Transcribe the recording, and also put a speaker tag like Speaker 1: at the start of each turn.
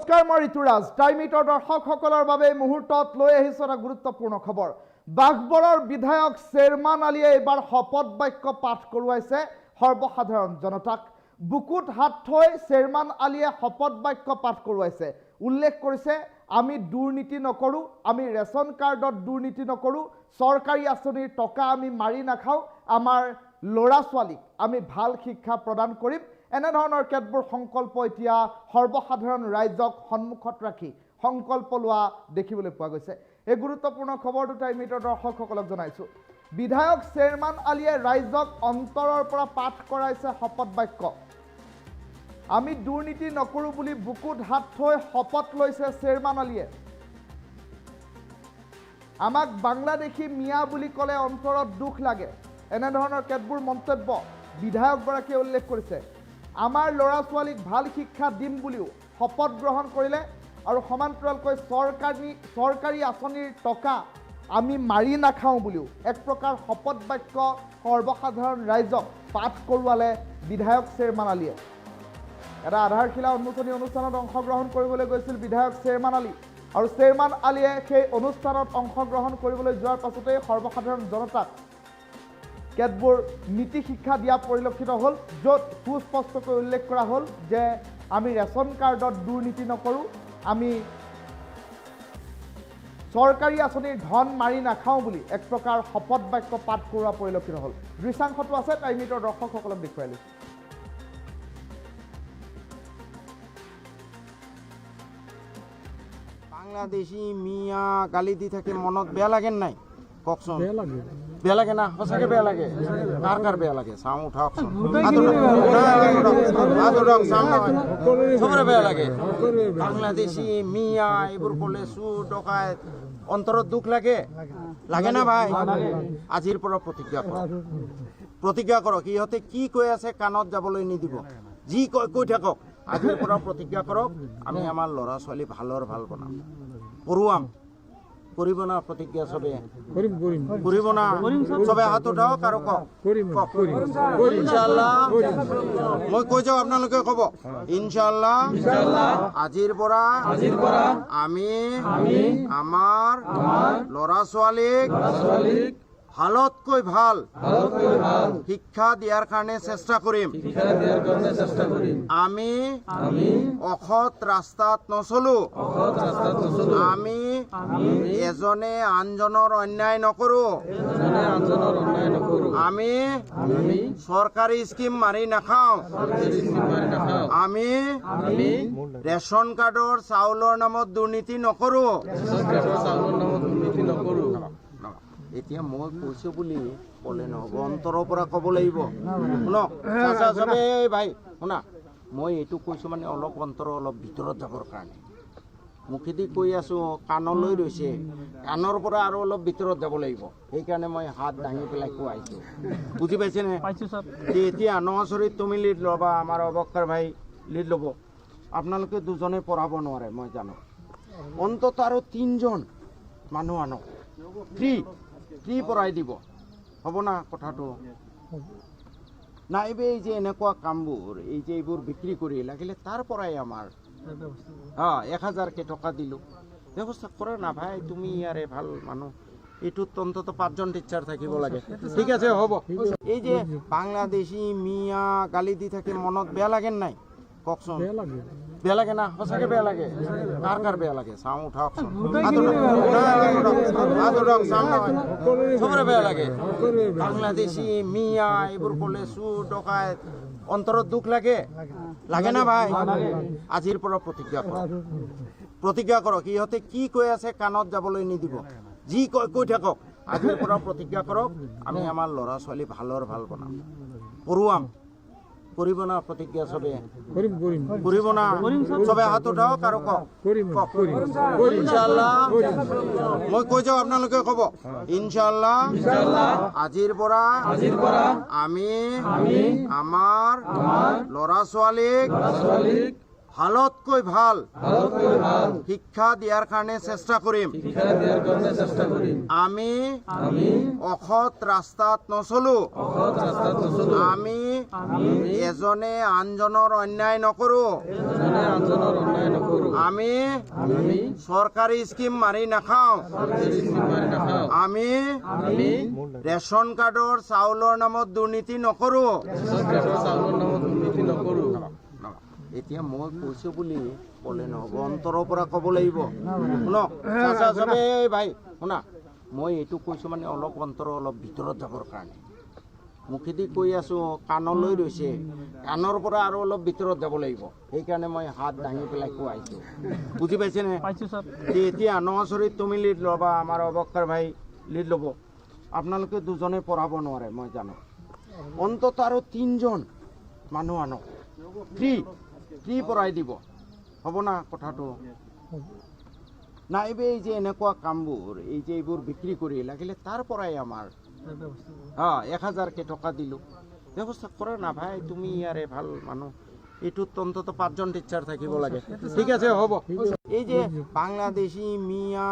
Speaker 1: নমস্কাৰ, মই ঋতুৰাজ। টাইমিটৰ দৰ্শকসকলৰ বাবে মুহূৰ্তত লৈ আহিছো এটা গুৰুত্বপূৰ্ণ খবৰ। বাঘবৰৰ বিধায়ক শ্বেৰমান আলীয়ে এইবাৰ শপত বাক্য পাঠ কৰোৱাইছে সৰ্বসাধাৰণ জনতাক। বুকুত হাত থৈ শ্বেৰমান আলীয়ে শপত বাক্য পাঠ কৰোৱাইছে। উল্লেখ কৰিছে, আমি দুৰ্নীতি নকৰোঁ, আমি ৰেচন কাৰ্ডত দুৰ্নীতি নকৰোঁ, চৰকাৰী আঁচনিৰ টকা আমি মাৰি নাখাওঁ, আমাৰ ল'ৰা ছোৱালীক আমি ভাল শিক্ষা প্ৰদান কৰিম। এনেধৰণৰ কেতবোৰ সংকল্প এতিয়া সৰ্বসাধাৰণ ৰাইজক সন্মুখত ৰাখি সংকল্প লোৱা দেখিবলৈ পোৱা গৈছে। এই গুৰুত্বপূৰ্ণ খবৰটো টাইমিটৰ দৰ্শকসকলক জনাইছোঁ। বিধায়ক শ্বেৰমান আলীয়ে ৰাইজক অন্তৰৰ পৰা পাঠ কৰাইছে শপত বাক্য। আমি দুৰ্নীতি নকৰোঁ বুলি বুকুত হাত থৈ শপত লৈছে শ্বেৰমান আলীয়ে। আমাক বাংলাদেশী মিয়া বুলি ক'লে অন্তৰত দুখ লাগে, এনেধৰণৰ কেতবোৰ মন্তব্য বিধায়কগৰাকীয়ে উল্লেখ কৰিছে। আমাৰ ল'ৰা ছোৱালীক ভাল শিক্ষা দিম বুলিও শপত গ্ৰহণ কৰিলে আৰু সমান্তৰালকৈ চৰকাৰী আঁচনিৰ টকা আমি মাৰি নাখাওঁ বুলিও এক প্ৰকাৰ শপত বাক্য সৰ্বসাধাৰণ ৰাইজক পাঠ কৰোৱালে বিধায়ক শ্বেৰমান আলীয়ে। এটা আধাৰশিলা উন্মোচনী অনুষ্ঠানত অংশগ্ৰহণ কৰিবলৈ গৈছিল বিধায়ক শ্বেৰমান আলী, আৰু শ্বেৰমান আলীয়ে সেই অনুষ্ঠানত অংশগ্ৰহণ কৰিবলৈ যোৱাৰ পাছতেই সৰ্বসাধাৰণ জনতাক কেতবোৰ নীতি শিক্ষা দিয়া পৰিলক্ষিত হ'ল, য'ত সুস্পষ্টকৈ উল্লেখ কৰা হ'ল যে আমি ৰেচন কাৰ্ডত দুৰ্নীতি নকৰোঁ, আমি চৰকাৰী আঁচনিৰ ধন মাৰি নাখাওঁ বুলি এক প্ৰকাৰ শপত বাক্য পাঠ কৰোৱা পৰিলক্ষিত হ'ল। দৃশ্যাংশটো আছে, টাইমিটৰ দৰ্শকসকলক দেখুৱাই লৈছোঁ।
Speaker 2: বাংলাদেশী মিয়া গালি দি থাকে, মনত বেয়া লাগে নাই? কওকচোন। বেয়া লাগে না? সঁচাকে বেয়া লাগে? কাৰ কাৰ বেয়া লাগে? চাওঁ উঠাওকচোন। চবৰে বেয়া লাগে। বাংলাদেশী মিয়া এইবোৰ ক'লে চোৰ ডকাইত অন্তৰত দুখ লাগে, লাগে না ভাই? আজিৰ পৰা প্ৰতিজ্ঞা কৰক। ইহঁতে কি কৈ আছে কাণত যাবলৈ নিদিব, যি কৈ থাকক। আজিৰ পৰা প্ৰতিজ্ঞা কৰক, আমি আমাৰ ল'ৰা ছোৱালী ভালৰ ভাল বনাম, পঢ়ুৱাম। কৰিব না প্ৰতিজ্ঞা? চবে কৰিব না? চবে হাত উঠাওক আৰু কওক ইনশাআল্লাহ। মই কৈ যাওঁ, আপোনালোকে ক'ব ইনশাআল্লাহ। আজিৰ পৰা আমি আমাৰ ল'ৰা ছোৱালীক ভালতকৈ ভাল শিক্ষা দিয়াৰ কাৰণে চেষ্টা কৰিম। আমি অসৎ ৰাস্তাত নচলো, আমি এজনে আনজনৰ অন্যায় নকৰোঁ, আমি চৰকাৰী স্কিম মাৰি নাখাওঁ, আমি ৰেচন কাৰ্ডৰ চাউলৰ নামত দুৰ্নীতি নকৰোঁ। এতিয়া মই কৈছো বুলি ক'লে নহ'ব, অন্তৰৰ পৰা ক'ব লাগিব। শুনক চবে ভাই, শুনা, মই এইটো কৈছোঁ মানে অলপ অন্তৰ অলপ ভিতৰত যাবৰ কাৰণে। মুখেদি কৈ আছোঁ, কাণলৈ ৰৈছে, কাণৰ পৰা আৰু অলপ ভিতৰত যাব লাগিব। সেইকাৰণে মই হাত দাঙি পেলাই কোৱাইছোঁ, বুজি পাইছেনে? এতিয়া নচৰিত তুমি লিড ল'বা, আমাৰ অৱকাৰ ভাই লিড ল'ব। আপোনালোকে দুজনে পঢ়াব নোৱাৰে মই জানো, অন্তত আৰু 3জন মানুহ আনক, ফ্ৰী পঢ়াই দিব, হ'ব না কথাটো? নাইবে এই যে এনেকুৱা কামবোৰ, এই যে এইবোৰ বিক্ৰী কৰি লাগিলে তাৰ পৰাই আমাৰ 1000কে টকা দিলোঁ, ব্যৱস্থা কৰা না ভাই। তুমি ইয়াৰে ভাল মানুহ, এইটোত অন্তত 5জন টিচাৰ থাকিব লাগে। ঠিক আছে, হ'ব। এই যে বাংলাদেশী মিয়া গালি দি থাকে, মনত বেয়া লাগে নাই? কওকচোন। বেয়া লাগে না? সঁচাকে বেয়া লাগে? কাৰ কাৰ বেয়া লাগে? চাওঁ উঠাওকচোন। চবৰে বেয়া লাগে। বাংলাদেশী মিয়া এইবোৰ ক'লে চোৰ ডকাইত অন্তৰত দুখ লাগে, লাগে না ভাই? আজিৰ পৰা প্ৰতিজ্ঞা কৰক। ইহঁতে কি কৈ আছে কাণত যাবলৈ নিদিব, যি কৈ থাকক। আজিৰ পৰা প্ৰতিজ্ঞা কৰক, আমি আমাৰ ল'ৰা ছোৱালী ভালৰ ভাল বনাম, পঢ়ুৱাম। কৰিব না প্ৰতিজ্ঞা? চবে কৰিব না? চবে হাত উঠাওক আৰু কওক ইনশাআল্লাহ। মই কৈ যাওঁ, আপোনালোকে ক'ব ইনশাআল্লাহ। আজিৰ পৰা আমি আমাৰ ল'ৰা ছোৱালীক ভালতকৈ ভাল শিক্ষা দিয়াৰ কাৰণে চেষ্টা কৰিম। আমি অসৎ ৰাস্তাত নচলো। আমি এজনে আনজনৰ অন্যায় নকৰো। আমি চৰকাৰী স্কিম মাৰি নাখাওঁ। আমি ৰেচন কাৰ্ডৰ চাউলৰ নামত দুৰ্নীতি নকৰো। এতিয়া মই কৈছো বুলি ক'লে নহ'ব, অন্তৰৰ পৰা ক'ব লাগিব। শুনক চবে ভাই শুনা, মই এইটো কৈছো মানে অলপ অন্তৰ অলপ ভিতৰত যাবৰ কাৰণে। মুখেদি কৈ আছো, কাণলৈ ৰৈছে, কাণৰ পৰা আৰু অলপ ভিতৰত যাব লাগিব। সেইকাৰণে মই হাত দাঙি পেলাই কোৱাইছো। বুজি পাইছেনে? এতিয়া নচৰিত তুমি লিড ল'বা, আমাৰ অৱক্ষৰ ভাই লিড ল'ব। আপোনালোকে দুজনে পঢ়াব নোৱাৰে মই জানো। অন্তত আৰু 3জন মানুহ আনক, ফ্ৰী পঢ়াই দিব। হ'ব না কথাটো? নাইবে এই যে এনেকুৱা কামবোৰ, এই যে এইবোৰ বিক্ৰী কৰি লাগিলে তাৰ পৰাই আমাৰ 1000কে টকা দিলোঁ, ব্যৱস্থা কৰা না ভাই। তুমি ইয়াৰে ভাল মানুহ, এইটোত অন্তত 5জন টিচাৰ থাকিব লাগে। ঠিক আছে, হ'ব। এই যে বাংলাদেশী মিয়া